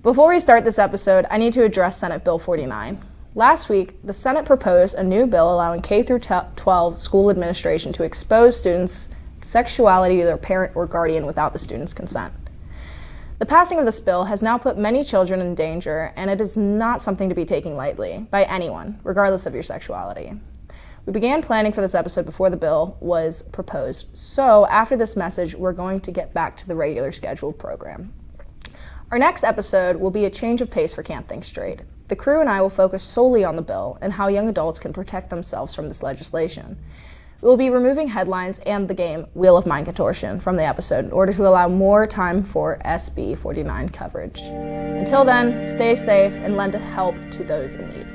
Before we start this episode, I need to address Senate Bill 49. Last week, the Senate proposed a new bill allowing K-12 school administration to expose students' sexuality to their parent or guardian without the student's consent. The passing of this bill has now put many children in danger, and it is not something to be taken lightly by anyone, regardless of your sexuality. We began planning for this episode before the bill was proposed, so after this message, we're going to get back to the regular scheduled program. Our next episode will be a change of pace for Can't Think Straight. The crew and I will focus solely on the bill and how young adults can protect themselves from this legislation. We will be removing headlines and the game Wheel of Mind Contortion from the episode in order to allow more time for SB 49 coverage. Until then, stay safe and lend help to those in need.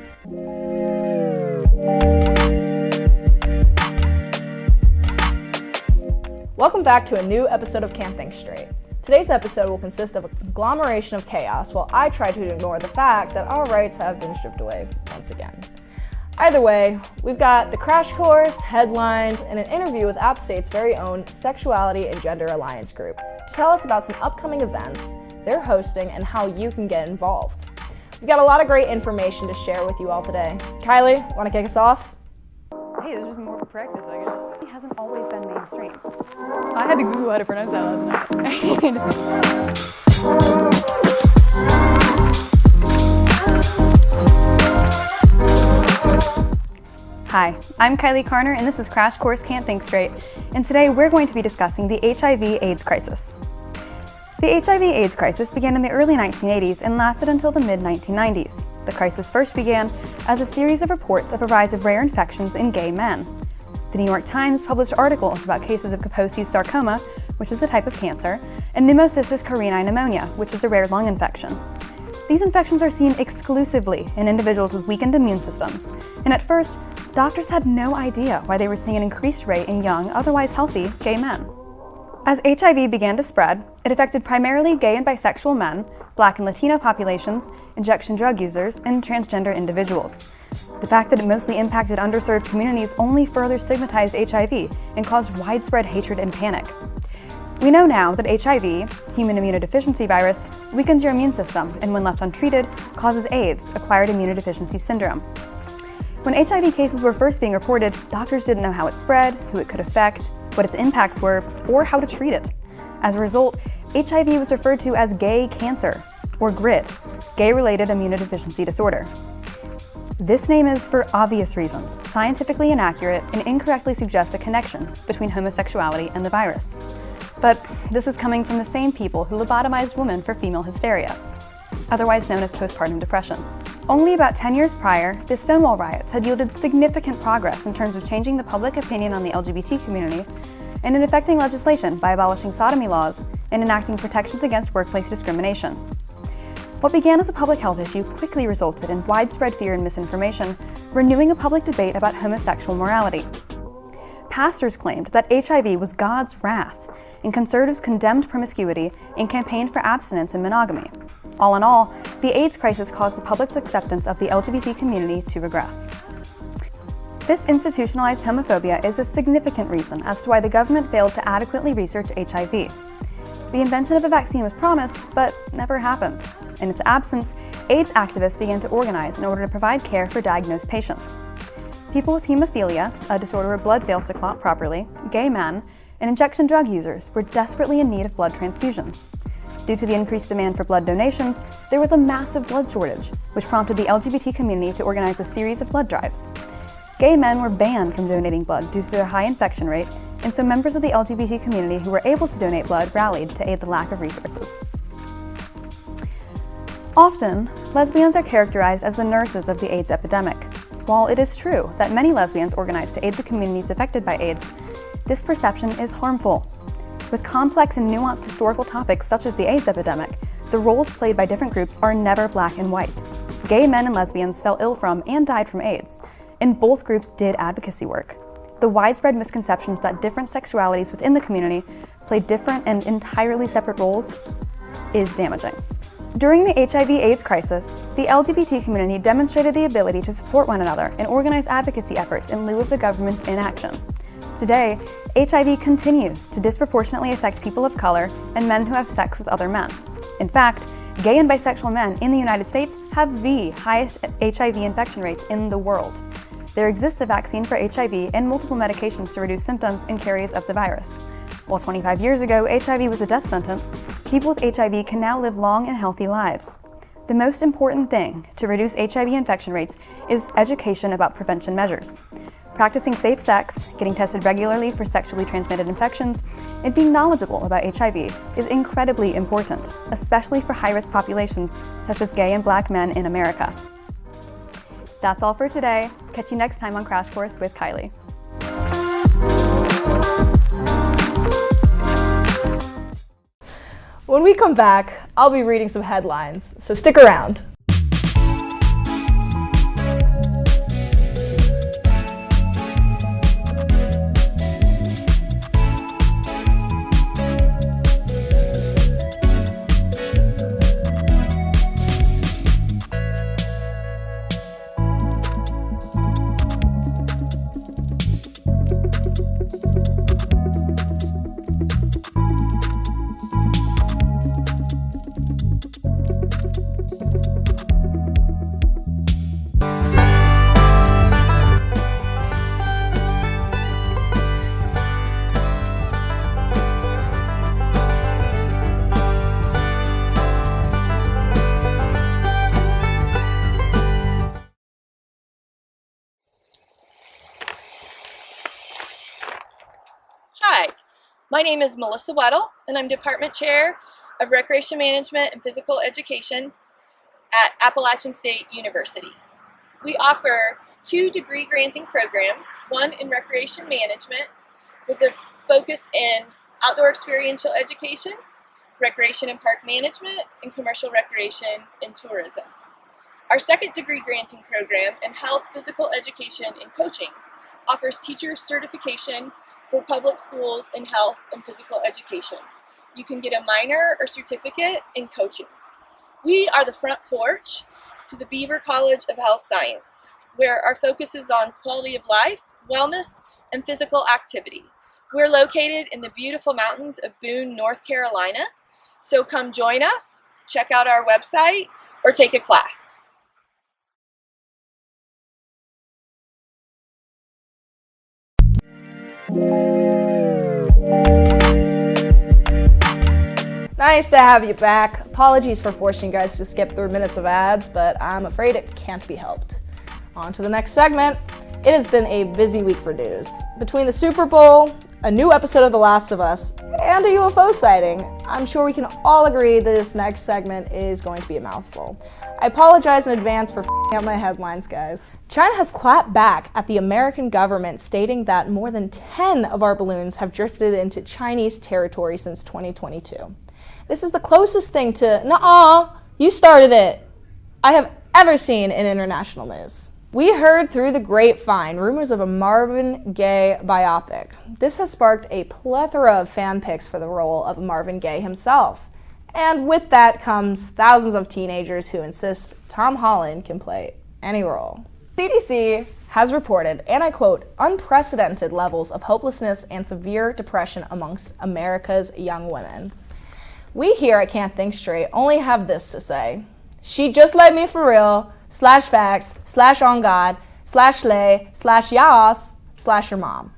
Welcome back to a new episode of Can't Think Straight. Today's episode will consist of a conglomeration of chaos while I try to ignore the fact that our rights have been stripped away once again. Either way, we've got the crash course, headlines, and an interview with App State's very own Sexuality and Gender Alliance group to tell us about some upcoming events they're hosting and how you can get involved. We've got a lot of great information to share with you all today. Kylie, want to kick us off? Hey, there's just more practice, I guess. It hasn't always been mainstream. I had to Google how to pronounce that last night. Hi, I'm Kylie Carner, and this is Crash Course Can't Think Straight, and today we're going to be discussing the HIV/AIDS crisis. The HIV/AIDS crisis began in the early 1980s and lasted until the mid-1990s. The crisis first began as a series of reports of a rise of rare infections in gay men. The New York Times published articles about cases of Kaposi's sarcoma, which is a type of cancer, and pneumocystis carinii pneumonia, which is a rare lung infection. These infections are seen exclusively in individuals with weakened immune systems, and at first, doctors had no idea why they were seeing an increased rate in young, otherwise healthy, gay men. As HIV began to spread, it affected primarily gay and bisexual men, Black and Latino populations, injection drug users, and transgender individuals. The fact that it mostly impacted underserved communities only further stigmatized HIV and caused widespread hatred and panic. We know now that HIV, human immunodeficiency virus, weakens your immune system and when left untreated, causes AIDS, acquired immunodeficiency syndrome. When HIV cases were first being reported, doctors didn't know how it spread, who it could affect, what its impacts were, or how to treat it. As a result, HIV was referred to as gay cancer, or GRID, gay-related immunodeficiency disorder. This name is, for obvious reasons, scientifically inaccurate and incorrectly suggests a connection between homosexuality and the virus. But this is coming from the same people who lobotomized women for female hysteria, otherwise known as postpartum depression. Only about 10 years prior, the Stonewall riots had yielded significant progress in terms of changing the public opinion on the LGBT community and in affecting legislation by abolishing sodomy laws and enacting protections against workplace discrimination. What began as a public health issue quickly resulted in widespread fear and misinformation, renewing a public debate about homosexual morality. Pastors claimed that HIV was God's wrath, and conservatives condemned promiscuity and campaigned for abstinence and monogamy. All in all, the AIDS crisis caused the public's acceptance of the LGBT community to regress. This institutionalized homophobia is a significant reason as to why the government failed to adequately research HIV. The invention of a vaccine was promised, but never happened. In its absence, AIDS activists began to organize in order to provide care for diagnosed patients. People with hemophilia, a disorder where blood fails to clot properly, gay men, and injection drug users were desperately in need of blood transfusions. Due to the increased demand for blood donations, there was a massive blood shortage, which prompted the LGBT community to organize a series of blood drives. Gay men were banned from donating blood due to their high infection rate, and so members of the LGBT community who were able to donate blood rallied to aid the lack of resources. Often, lesbians are characterized as the nurses of the AIDS epidemic. While it is true that many lesbians organize to aid the communities affected by AIDS, this perception is harmful. With complex and nuanced historical topics such as the AIDS epidemic, the roles played by different groups are never black and white. Gay men and lesbians fell ill from and died from AIDS, and both groups did advocacy work. The widespread misconceptions that different sexualities within the community play different and entirely separate roles is damaging. During the HIV/AIDS crisis, the LGBT community demonstrated the ability to support one another and organize advocacy efforts in lieu of the government's inaction. Today, HIV continues to disproportionately affect people of color and men who have sex with other men. In fact, Gay and bisexual men in the United States have the highest HIV infection rates in the world. There exists a vaccine for HIV and multiple medications to reduce symptoms and carriers of the virus. While 25 years ago, HIV was a death sentence, people with HIV can now live long and healthy lives. The most important thing to reduce HIV infection rates is education about prevention measures. Practicing safe sex, getting tested regularly for sexually transmitted infections, and being knowledgeable about HIV is incredibly important, especially for high-risk populations such as gay and Black men in America. That's all for today. Catch you next time on Crash Course with Kylie. When we come back, I'll be reading some headlines, so stick around. Hi, my name is Melissa Weddle, and I'm Department Chair of Recreation Management and Physical Education at Appalachian State University. We offer 2 degree-granting programs, one in Recreation Management with a focus in Outdoor Experiential Education, Recreation and Park Management, and Commercial Recreation and Tourism. Our second degree-granting program in Health, Physical Education, and Coaching offers teacher certification for public schools in health and physical education. You can get a minor or certificate in coaching. We are the front porch to the Beaver College of Health Science, where our focus is on quality of life, wellness, and physical activity. We're located in the beautiful mountains of Boone, North Carolina, so come join us, check out our website, or take a class. Nice to have you back. Apologies for forcing you guys to skip through minutes of ads, but I'm afraid it can't be helped. On to the next segment. It has been a busy week for news. Between the Super Bowl, a new episode of The Last of Us, and a UFO sighting, I'm sure we can all agree that this next segment is going to be a mouthful. I apologize in advance for f***ing up my headlines, guys. China has clapped back at the American government, stating that more than 10 of our balloons have drifted into Chinese territory since 2022. This is the closest thing to, nuh-uh, you started it, I have ever seen in international news. We heard through the grapevine rumors of a Marvin Gaye biopic. This has sparked a plethora of fan picks for the role of Marvin Gaye himself. And with that comes thousands of teenagers who insist Tom Holland can play any role. CDC has reported, and I quote, unprecedented levels of hopelessness and severe depression amongst America's young women. We here at Can't Think Straight only have this to say. She just let me for real, /facts, /on God, /lay, /yas, /your mom.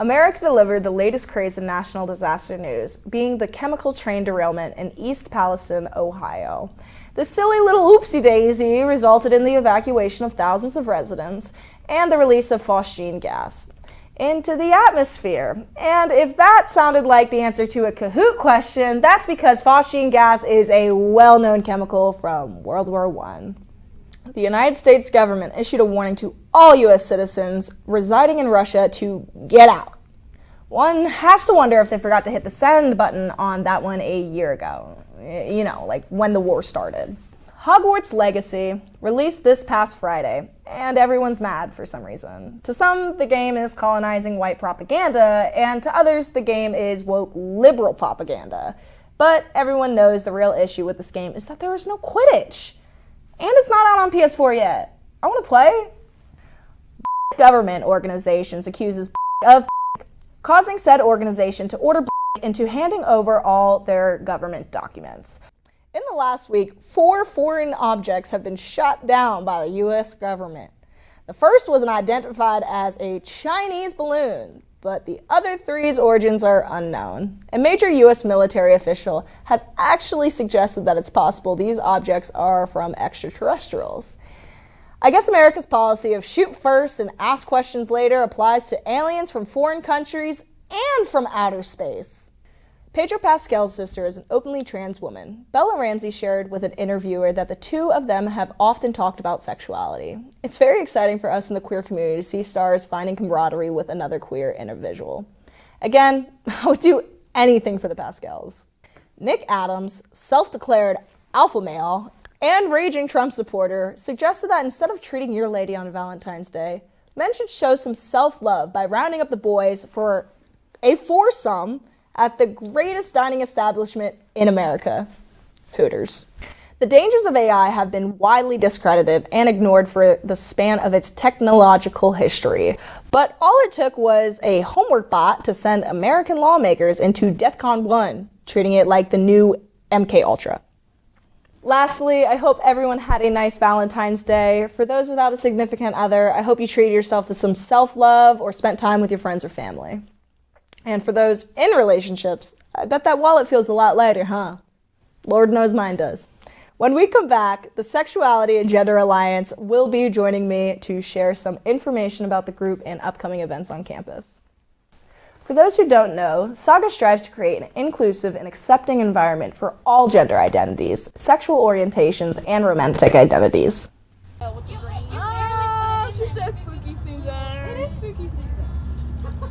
America delivered the latest craze in national disaster news, being the chemical train derailment in East Palestine, Ohio. The silly little oopsie-daisy resulted in the evacuation of thousands of residents and the release of phosgene gas into the atmosphere. And if that sounded like the answer to a Kahoot question, that's because phosgene gas is a well-known chemical from World War I. The United States government issued a warning to all U.S. citizens residing in Russia to get out. One has to wonder if they forgot to hit the send button on that one a year ago. You know, like when the war started. Hogwarts Legacy released this past Friday, and everyone's mad for some reason. To some, the game is colonizing white propaganda, and to others, the game is woke liberal propaganda. But everyone knows the real issue with this game is that there is no Quidditch. And it's not out on PS4 yet. I want to play. Government organizations accuses of causing said organization to order into handing over all their government documents. In the last week, 4 foreign objects have been shot down by the U.S. government. The first was identified as a Chinese balloon, but the other 3's origins are unknown. A major U.S. military official has actually suggested that it's possible these objects are from extraterrestrials. I guess America's policy of shoot first and ask questions later applies to aliens from foreign countries and from outer space. Pedro Pascal's sister is an openly trans woman. Bella Ramsey shared with an interviewer that the two of them have often talked about sexuality. It's very exciting for us in the queer community to see stars finding camaraderie with another queer individual. Again, I would do anything for the Pascals. Nick Adams, self-declared alpha male and raging Trump supporter, suggested that instead of treating your lady on Valentine's Day, men should show some self-love by rounding up the boys for a foursome at the greatest dining establishment in America, Hooters. The dangers of AI have been widely discredited and ignored for the span of its technological history. But all it took was a homework bot to send American lawmakers into DEFCON 1, treating it like the new MK Ultra. Lastly, I hope everyone had a nice Valentine's Day. For those without a significant other, I hope you treated yourself to some self-love or spent time with your friends or family. And for those in relationships, I bet that wallet feels a lot lighter, huh? Lord knows mine does. When we come back, the Sexuality and Gender Alliance will be joining me to share some information about the group and upcoming events on campus. For those who don't know, SAGA strives to create an inclusive and accepting environment for all gender identities, sexual orientations, and romantic identities. Oh, she said spooky season. It is spooky season.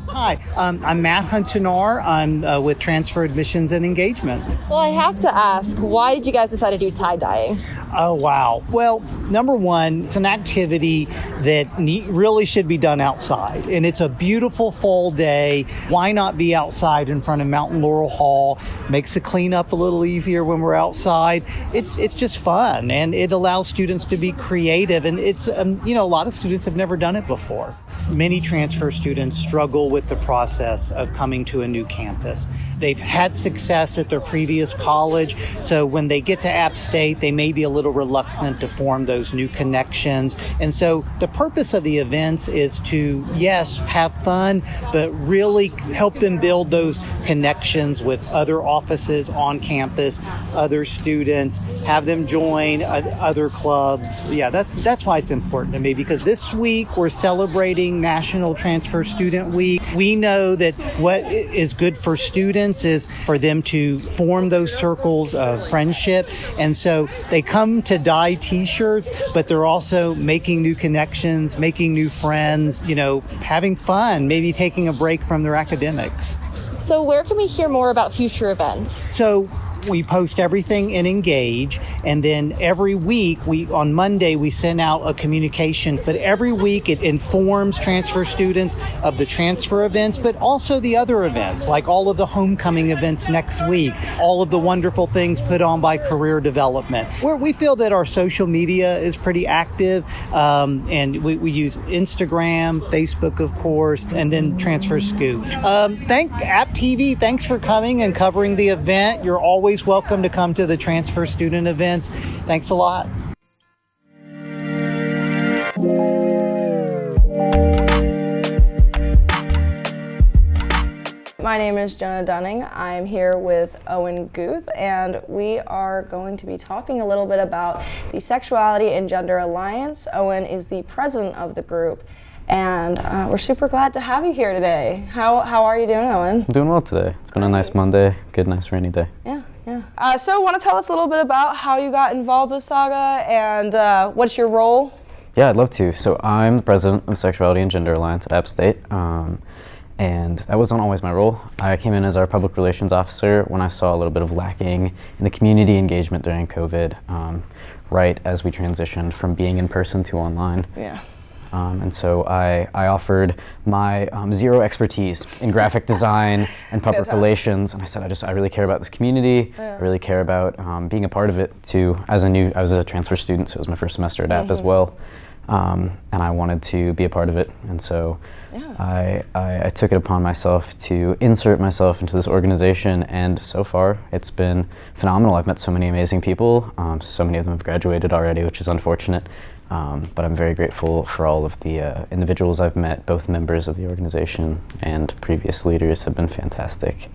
Hi, I'm Matt Hunchinar. I'm with Transfer Admissions and Engagement. Well, I have to ask, why did you guys decide to do tie-dyeing? Oh, wow. Well, number one, it's an activity that really should be done outside. And it's a beautiful fall day. Why not be outside in front of Mountain Laurel Hall? Makes the cleanup a little easier when we're outside. It's just fun, and it allows students to be creative. And it's, a lot of students have never done it before. Many transfer students struggle with the process of coming to a new campus. They've had success at their previous college, so when they get to App State, they may be a little reluctant to form those new connections. And so the purpose of the events is to, yes, have fun, but really help them build those connections with other offices on campus, other students, have them join other clubs. Yeah, that's why it's important to me, because this week we're celebrating National Transfer Student Week. We know that what is good for students is for them to form those circles of friendship. And so they come to dye t-shirts, but they're also making new connections, making new friends, having fun, maybe taking a break from their academics. So where can we hear more about future events? So we post everything in Engage, and then every week, on Monday, we send out a communication, but every week it informs transfer students of the transfer events, but also the other events, like all of the homecoming events next week, all of the wonderful things put on by career development. Where we feel that our social media is pretty active, and we use Instagram, Facebook, of course, and then Transfer Scoop. Thank App TV, thanks for coming and covering the event. You're always welcome to come to the transfer student events. Thanks a lot. My name is Jenna Dunning. I'm here with Owen Guth, and we are going to be talking a little bit about the Sexuality and Gender Alliance. Owen is the president of the group, and we're super glad to have you here today. How are you doing, Owen? I'm doing well today. It's been a nice Monday, good, nice rainy day. Yeah. So want to tell us a little bit about how you got involved with SAGA and what's your role? Yeah, I'd love to. So I'm the president of the Sexuality and Gender Alliance at App State, and that wasn't always my role. I came in as our public relations officer when I saw a little bit of lacking in the community engagement during COVID, right as we transitioned from being in person to online. Yeah. And so I offered my zero expertise in graphic design and public relations, and I said, I really care about this community. I really care about being a part of it too. I was a transfer student, so it was my first semester at App as well. and I wanted to be a part of it. And so I took it upon myself to insert myself into this organization, and so far it's been phenomenal. I've met so many amazing people. So many of them have graduated already, which is unfortunate. But I'm very grateful for all of the individuals I've met. Both members of the organization and previous leaders have been fantastic.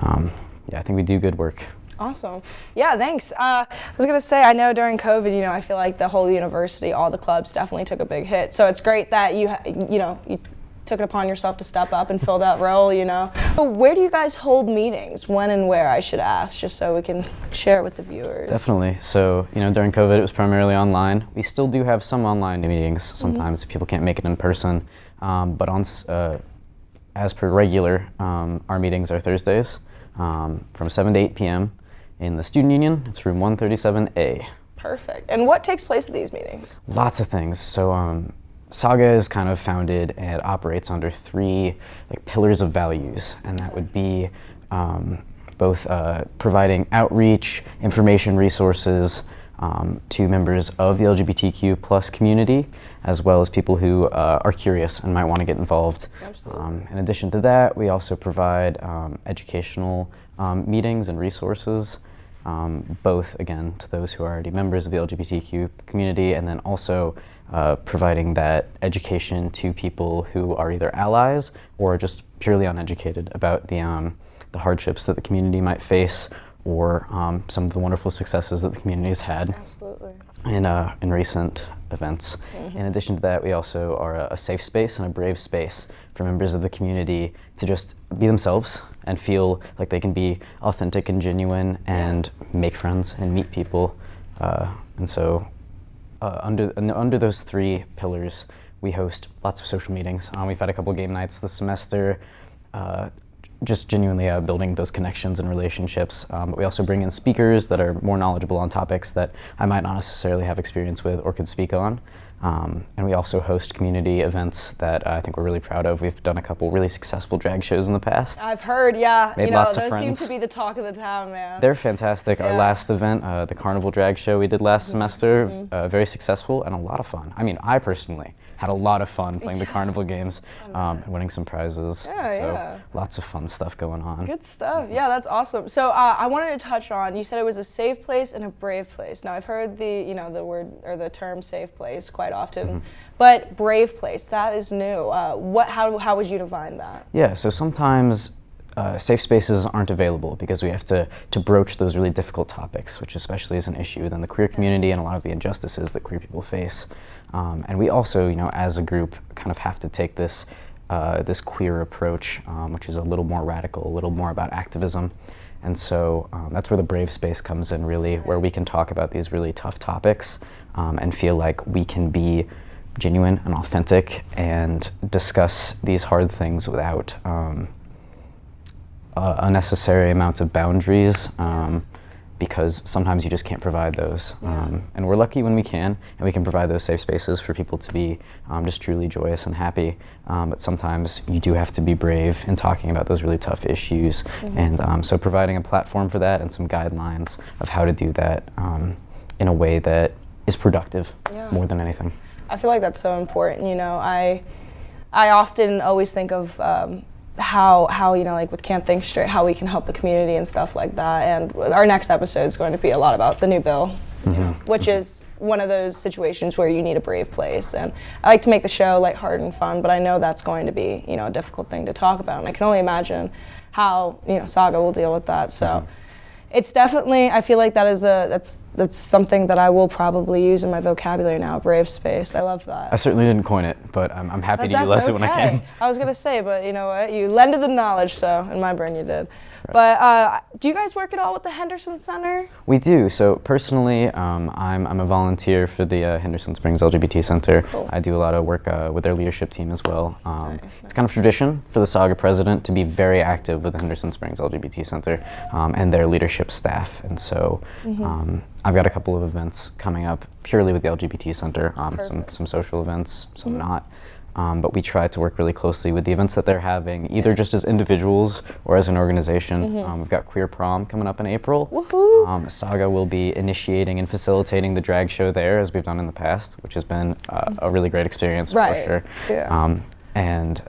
Yeah, I think we do good work. Awesome. Yeah, thanks. I was going to say, I know during COVID, I feel like the whole university, all the clubs definitely took a big hit. So it's great that you took it upon yourself to step up and fill that role, But where do you guys hold meetings? When and where, I should ask, just so we can share it with the viewers. Definitely. So, during COVID, it was primarily online. We still do have some online meetings sometimes if people can't make it in person. But as per regular, our meetings are Thursdays from 7 to 8 p.m. in the Student Union. It's room 137A. Perfect. And what takes place at these meetings? Lots of things. So SAGA is kind of founded and operates under three pillars of values, and that would be both providing outreach, information resources to members of the LGBTQ plus community, as well as people who are curious and might want to get involved. Absolutely. In addition to that, we also provide educational meetings and resources, both, again, to those who are already members of the LGBTQ community, and then also providing that education to people who are either allies or just purely uneducated about the hardships that the community might face, or some of the wonderful successes that the community has had. Absolutely. In recent events. In addition to that, we also are a safe space and a brave space for members of the community to just be themselves and feel like they can be authentic and genuine and make friends and meet people. And so under those three pillars, we host lots of social meetings. We've had a couple game nights this semester, just genuinely building those connections and relationships. But we also bring in speakers that are more knowledgeable on topics that I might not necessarily have experience with or could speak on. And we also host community events that I think we're really proud of. We've done a couple really successful drag shows in the past. I've heard, yeah. Made lots of those friends. seem to be the talk of the town, man. They're fantastic. Yeah. Our last event, the Carnival Drag Show we did last semester, very successful and a lot of fun. I mean, I personally had a lot of fun playing the carnival games and winning some prizes. Lots of fun stuff going on. Good stuff. Yeah, that's awesome. So I wanted to touch on, you said it was a safe place and a brave place. Now I've heard the word or the term safe place quite often, but brave place, that is new. How would you define that? Yeah, so sometimes safe spaces aren't available because we have to broach those really difficult topics, which especially is an issue within the queer community and a lot of the injustices that queer people face. And we also, as a group, kind of have to take this queer approach, which is a little more radical, a little more about activism. And so that's where the brave space comes in, really, where we can talk about these really tough topics and feel like we can be genuine and authentic and discuss these hard things without unnecessary amounts of boundaries, because sometimes you just can't provide those. And we're lucky when we can, and we can provide those safe spaces for people to be just truly joyous and happy. But sometimes you do have to be brave in talking about those really tough issues. And so providing a platform for that and some guidelines of how to do that in a way that is productive more than anything. I feel like that's so important. I often always think of how like with Can't Think Straight, how we can help the community and stuff like that. And our next episode is going to be a lot about the new bill, which is one of those situations where you need a brave place. And I like to make the show lighthearted and fun, but I know that's going to be a difficult thing to talk about. And I can only imagine how SAGA will deal with that. So. It's definitely, I feel like that's something that I will probably use in my vocabulary now, brave space. I love that. I certainly didn't coin it, but I'm happy to utilize it when I can. I was going to say, but you know what? You lended the knowledge, so in my brain you did. Right. But do you guys work at all with the Henderson Center? We do. So personally, I'm a volunteer for the Henderson Springs LGBT Center. Cool. I do a lot of work with their leadership team as well. Nice. It's kind of tradition for the SAGA president to be very active with the Henderson Springs LGBT Center and their leadership staff. And so I've got a couple of events coming up purely with the LGBT Center, some social events, some not. but we try to work really closely with the events that they're having, either just as individuals or as an organization. We've got Queer Prom coming up in April. Woohoo! SAGA will be initiating and facilitating the drag show there, as we've done in the past, which has been a really great experience for sure. Yeah. And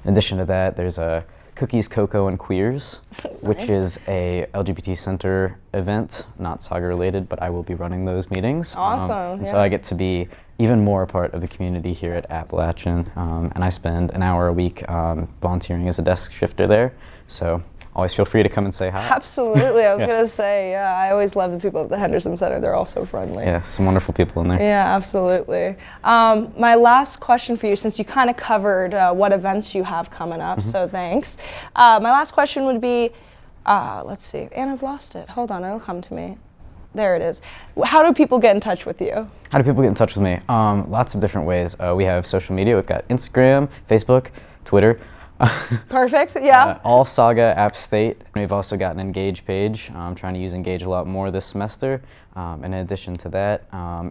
in addition to that, there's a Cookies, Cocoa, and Queers, which is a LGBT center event, not SAGA related, but I will be running those meetings. Awesome. And so I get to be even more a part of the community here at Appalachian, and I spend an hour a week volunteering as a desk shifter there. So always feel free to come and say hi. Absolutely. I was going to say, yeah, I always love the people at the Henderson Center. They're all so friendly. Yeah, some wonderful people in there. Yeah, absolutely. My last question for you, since you kind of covered what events you have coming up, so thanks. My last question would be, let's see, and I've lost it. Hold on, it'll come to me. There it is. How do people get in touch with you? How do people get in touch with me? Lots of different ways. We have social media. We've got Instagram, Facebook, Twitter. Perfect, yeah. All SAGA App State. We've also got an Engage page. I'm trying to use Engage a lot more this semester. And in addition to that,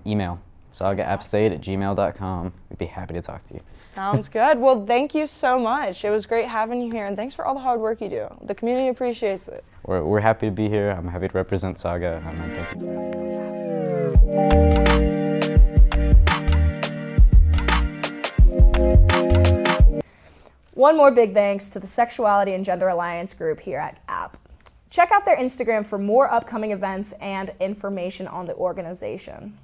email, sagaappstate@gmail.com. We'd be happy to talk to you. Sounds good. Well, thank you so much. It was great having you here, and thanks for all the hard work you do. The community appreciates it. We're happy to be here. I'm happy to represent SAGA. Thank you. One more big thanks to the Sexuality and Gender Alliance group here at APP. Check out their Instagram for more upcoming events and information on the organization.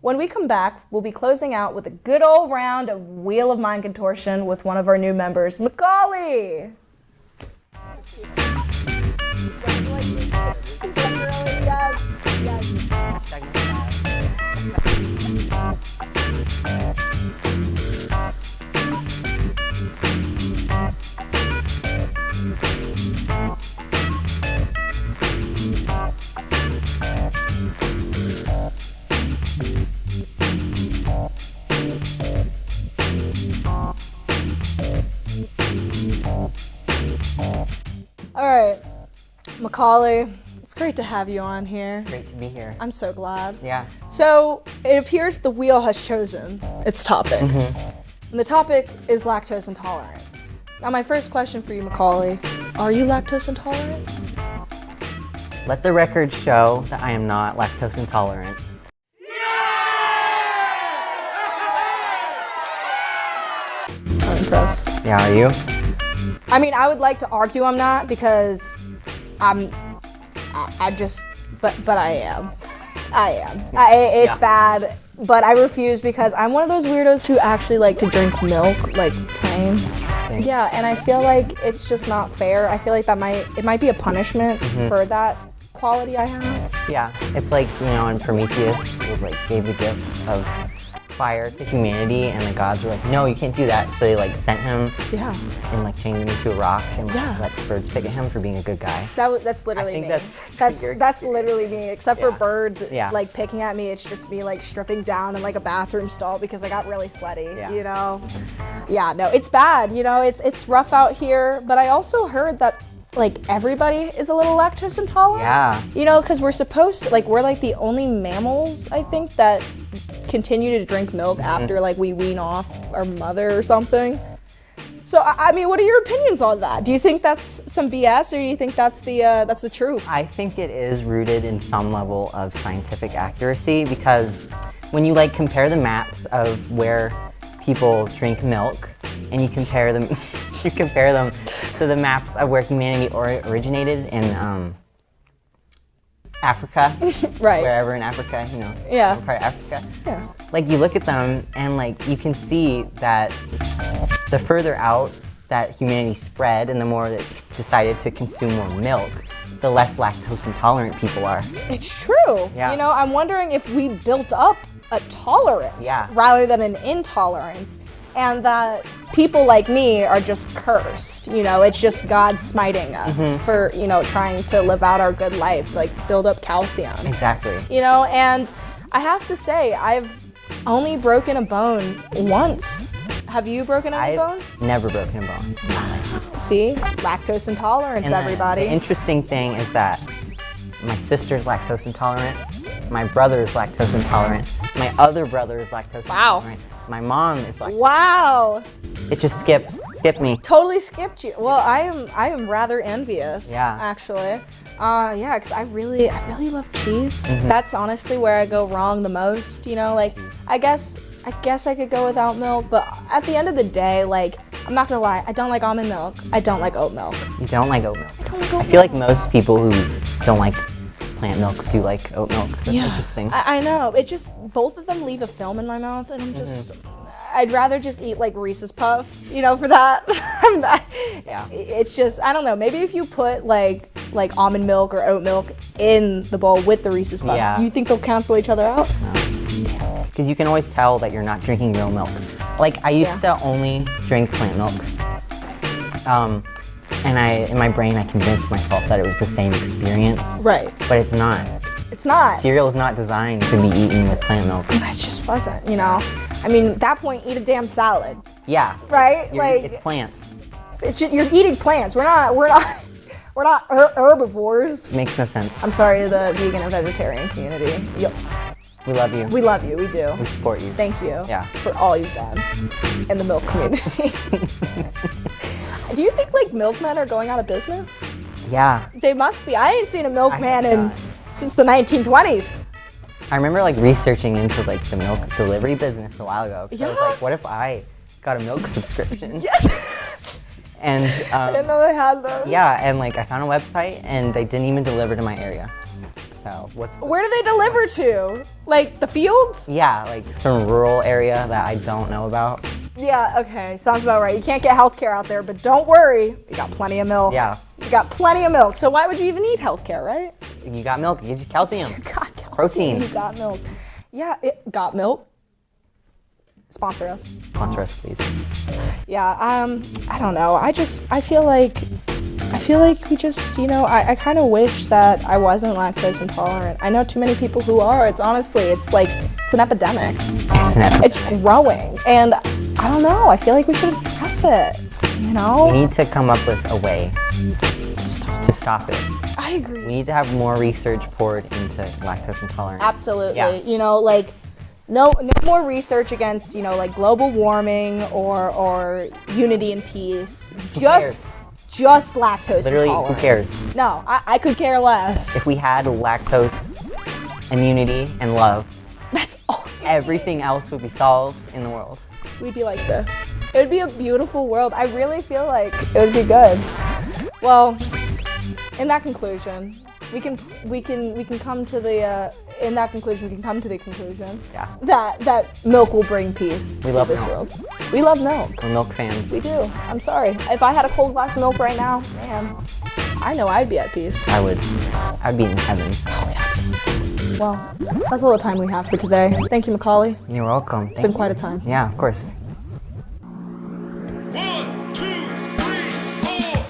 When we come back, we'll be closing out with a good old round of Wheel of Mind Contortion with one of our new members, Macaulay. All right, Macaulay, it's great to have you on here. It's great to be here. I'm so glad. Yeah. So it appears the wheel has chosen its topic. And the topic is lactose intolerance. Now my first question for you, Macaulay, are you lactose intolerant? Let the record show that I am not lactose intolerant. I'm impressed. Yeah, are you? I mean, I would like to argue I'm not because I just, but I am. It's bad, but I refuse because I'm one of those weirdos who actually like to drink milk, like plain. Interesting. Yeah, and I feel like it's just not fair. I feel like it might be a punishment for that quality I have. Yeah, it's like, you know, when Prometheus was like gave the gift of fire to humanity, and the gods were like, no, you can't do that. So they like sent him and like chained him to a rock and let birds pick at him for being a good guy. That's literally I think me. That's literally me. Except for birds like picking at me, it's just me like stripping down in like a bathroom stall because I got really sweaty. You know. Yeah, no, it's bad. You know, it's rough out here. But I also heard that like everybody is a little lactose intolerant. Yeah. You know, because we're supposed to, like, we're like the only mammals, I think, that continue to drink milk after like we wean off our mother or something. So I mean, what are your opinions on that? Do you think that's some BS, or do you think that's the truth? I think it is rooted in some level of scientific accuracy, because when you like compare the maps of where people drink milk and you compare them to the maps of where humanity originated in Africa, right? Wherever in Africa, you know, part of Africa. Yeah. Like you look at them and like you can see that the further out that humanity spread and the more that decided to consume more milk, the less lactose intolerant people are. It's true. Yeah. You know, I'm wondering if we built up a tolerance rather than an intolerance, and that people like me are just cursed. You know, it's just God smiting us for, you know, trying to live out our good life, like build up calcium. Exactly. You know, and I have to say, I've only broken a bone once. Have you broken any bones? Never broken a bone in my life. See? Lactose intolerance, And everybody. The interesting thing is that my sister's lactose intolerant, my brother's lactose intolerant, my other brother is lactose intolerant. My mom is like, Wow. it just skipped me. Totally skipped you. Well, I am rather envious. Yeah. Actually. Yeah, because I really love cheese. That's honestly where I go wrong the most. You know, like I guess I could go without milk, but at the end of the day, like I'm not gonna lie, I don't like almond milk. I don't like oat milk. You don't like oat milk? I don't like oat I feel like most people who don't like plant milks do like oat milk. So that's interesting. I know. It just, both of them leave a film in my mouth, and I'm just, I'd rather just eat like Reese's Puffs, you know, for that. Yeah. It's just, I don't know. Maybe if you put like almond milk or oat milk in the bowl with the Reese's Puffs, Yeah. do you think they'll cancel each other out? Because you can always tell that you're not drinking real milk. Like, I used to only drink plant milks. And in my brain, I convinced myself that it was the same experience. Right. But it's not. It's not. Cereal is not designed to be eaten with plant milk. It just wasn't, you know? I mean, at that point, eat a damn salad, Yeah. right? It's plants. You're eating plants. We're not herbivores. Makes no sense. I'm sorry to the vegan and vegetarian community. We love you. We love you. We do. We support you. Thank you for all you've done in the milk community. Do you think like milkmen are going out of business? Yeah. They must be. I ain't seen a milkman have not. since the 1920s. I remember like researching into like the milk delivery business a while ago. 'Cause I was Yeah. like, what if I got a milk subscription? Yes. And I didn't know they had those. yeah, and like I found a website and they didn't even deliver to my area. So Where do they deliver to? Like the fields? Yeah, like some rural area that I don't know about. Yeah, okay, sounds about right. You can't get healthcare out there, but don't worry, you got plenty of milk. Yeah. You got plenty of milk, so why would you even need healthcare, right? You got milk, it gives you calcium. You got calcium, Protein. You got milk. Yeah, it got milk. Sponsor us. Sponsor us, please. Yeah, I don't know. I feel like we just, you know, I kind of wish that I wasn't lactose intolerant. I know too many people who are. It's honestly, it's an epidemic. It's an epidemic. It's growing, and I don't know. I feel like we should address it. You know, We need to come up with a way to stop it. I agree. We need to have more research poured into lactose intolerance. Absolutely. Yeah. You know, like no more research against, you know, like global warming or unity and peace. cares? Just lactose Literally, who intolerance. cares? No, I could care less. If we had lactose immunity and love, That's all. everything else would be solved in the world. We'd be like this. It would be a beautiful world. I really feel like it would be good. Well, in that conclusion, we can come to the conclusion Yeah. that milk will bring peace We to love this milk. world. We love milk. We're milk fans. We do. I'm sorry. If I had a cold glass of milk right now, man, I know I'd be at peace. I'd be in heaven. Well, that's all the time we have for today. Thank you, Macaulay. You're welcome. It's been quite a time. Yeah, of course. 1, 2, 3, 4.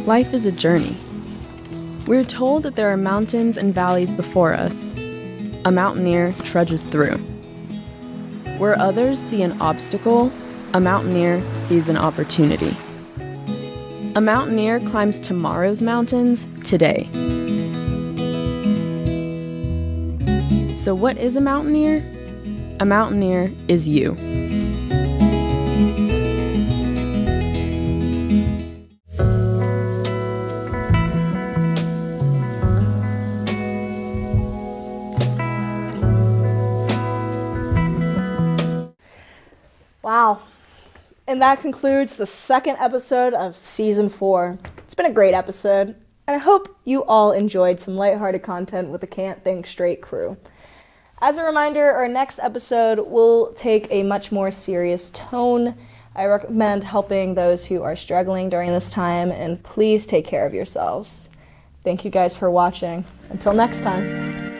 Life is a journey. We're told that there are mountains and valleys before us. A mountaineer trudges through. Where others see an obstacle, a mountaineer sees an opportunity. A mountaineer climbs tomorrow's mountains today. So what is a mountaineer? A mountaineer is you. Wow. And that concludes the second episode of Season 4. It's been a great episode, and I hope you all enjoyed some lighthearted content with the Can't Think Straight crew. As a reminder, our next episode will take a much more serious tone. I recommend helping those who are struggling during this time, and please take care of yourselves. Thank you guys for watching. Until next time.